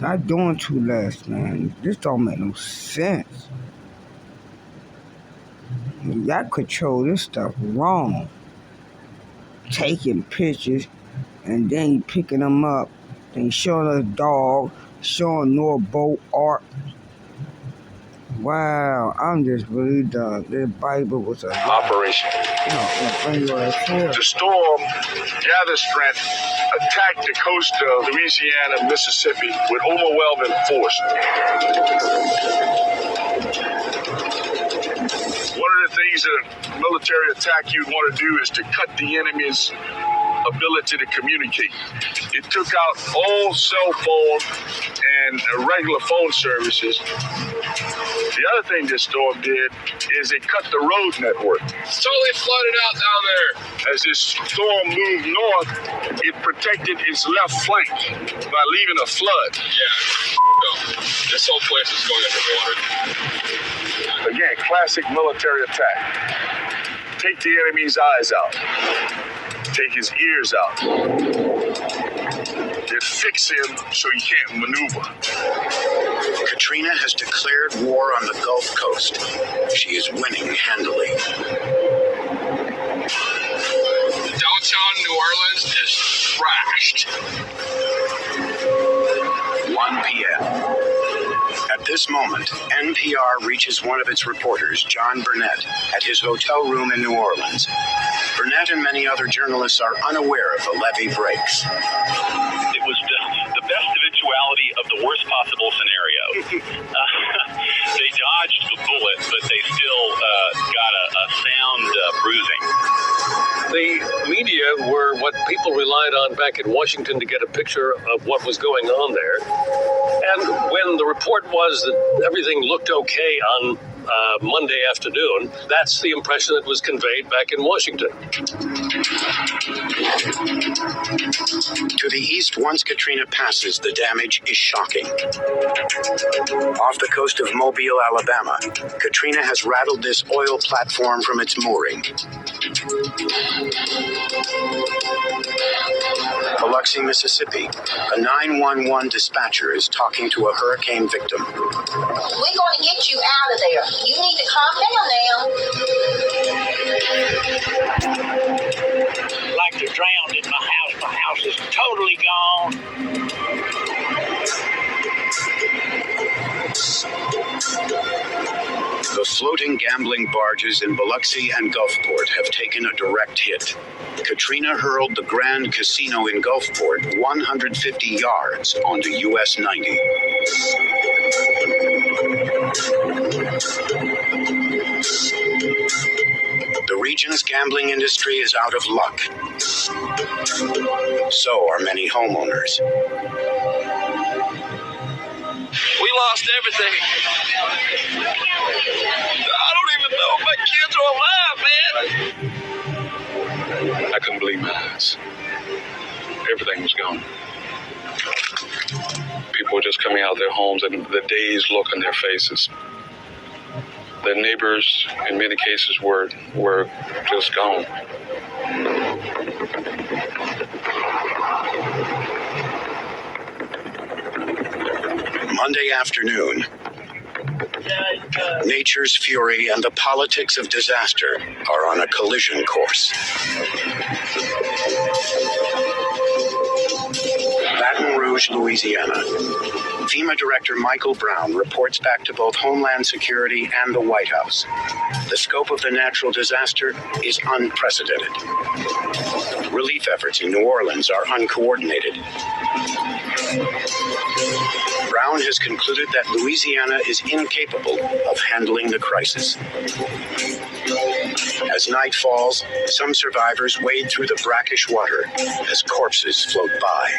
not doing too less, man. This don't make no sense. Y'all control this stuff wrong. Taking pictures and then you picking them up. Then you showing us dog, showing Noah boat art. Wow, I'm just really done. This Bible was a operation. The storm gathered strength, attacked the coast of Louisiana, Mississippi with overwhelming force. One of the things that a military attack you'd want to do is to cut the enemy's ability to communicate. It took out all cell phone and regular phone services. The other thing this storm did is it cut the road network. It's totally flooded out down there. As this storm moved north, it protected its left flank by leaving a flood. Yeah, this whole place is going underwater. Again, classic military attack. Take the enemy's eyes out. Take his ears out. It fix him so he can't maneuver. Katrina has declared war on the Gulf Coast. She is winning handily. Downtown New Orleans is trashed. 1 p.m. At this moment, NPR reaches one of its reporters, John Burnett, at his hotel room in New Orleans. Burnett and many other journalists are unaware of the levee breaks. It was the best eventuality of the worst possible scenario. They dodged the bullet, but they still got a sound bruising. The media were what people relied on back in Washington to get a picture of what was going on there. And when the report was that everything looked okay on Monday afternoon, that's the impression that was conveyed back in Washington. To the east, once Katrina passes, the damage is shocking. Off the coast of Mobile, Alabama, Katrina has rattled this oil platform from its mooring. Biloxi, Mississippi, a 911 dispatcher is talking to a hurricane victim. We're going to get you out of there. You need to calm down now. Like they're drowned in my house. My house is totally gone. The floating gambling barges in Biloxi and Gulfport have taken a direct hit. Katrina hurled the Grand Casino in Gulfport 150 yards onto US 90. The region's gambling industry is out of luck. So are many homeowners. We lost everything. I don't even know if my kids are alive, man. I couldn't believe my eyes. Everything was gone. People were just coming out of their homes and the dazed look on their faces. Their neighbors, in many cases, were just gone. Monday afternoon, nature's fury and the politics of disaster are on a collision course. Baton Rouge, Louisiana. FEMA Director Michael Brown reports back to both Homeland Security and the White House. The scope of the natural disaster is unprecedented. Relief efforts in New Orleans are uncoordinated. Brown has concluded that Louisiana is incapable of handling the crisis. As night falls, some survivors wade through the brackish water as corpses float by.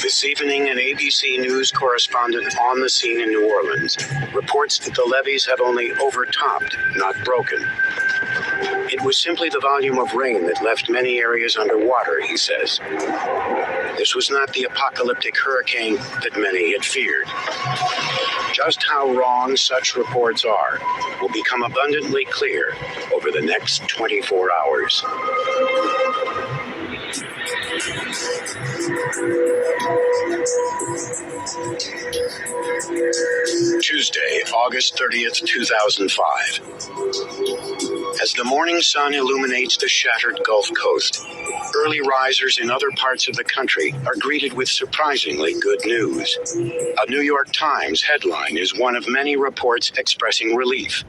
This evening, an ABC News correspondent on the scene in New Orleans reports that the levees have only overtopped, not broken. It was simply the volume of rain that left many areas underwater, he says. This was not the apocalyptic hurricane that many had feared. Just how wrong such reports are will become abundantly clear over the next 24 hours. Tuesday, August 30th, 2005. As the morning sun illuminates the shattered Gulf Coast, early risers in other parts of the country are greeted with surprisingly good news. A New York Times headline is one of many reports expressing relief.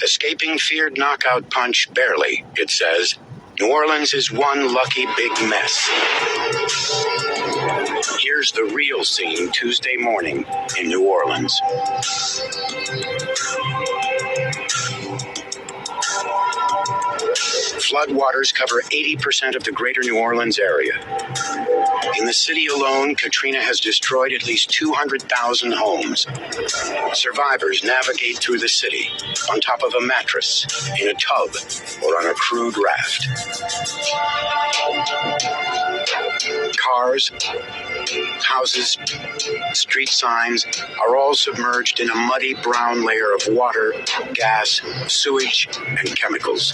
Escaping feared knockout punch barely, it says. New Orleans is one lucky big mess. Here's the real scene Tuesday morning in New Orleans. Floodwaters cover 80% of the greater New Orleans area. In the city alone, Katrina has destroyed at least 200,000 homes. Survivors navigate through the city on top of a mattress, in a tub, or on a crude raft. Cars, houses, street signs are all submerged in a muddy brown layer of water, gas, sewage, and chemicals.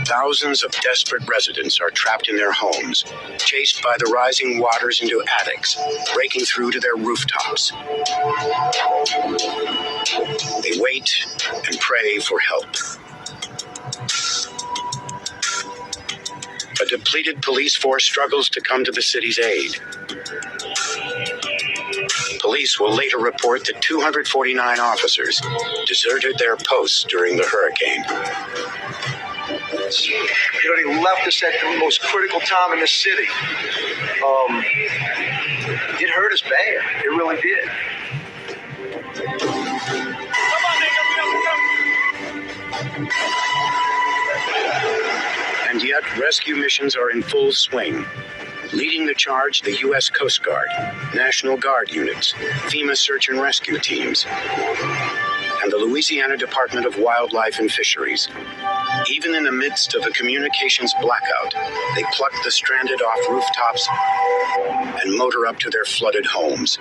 Thousands of desperate residents are trapped in their homes, chased by the rising waters into attics, breaking through to their rooftops. They wait and pray for help. A depleted police force struggles to come to the city's aid. Police will later report that 249 officers deserted their posts during the hurricane. You know, they left us at the most critical time in the city. It hurt us bad. It really did. And yet, rescue missions are in full swing. Leading the charge, the U.S. Coast Guard, National Guard units, FEMA search and rescue teams, and the Louisiana Department of Wildlife and Fisheries. Even in the midst of a communications blackout, they pluck the stranded off rooftops and motor up to their flooded homes.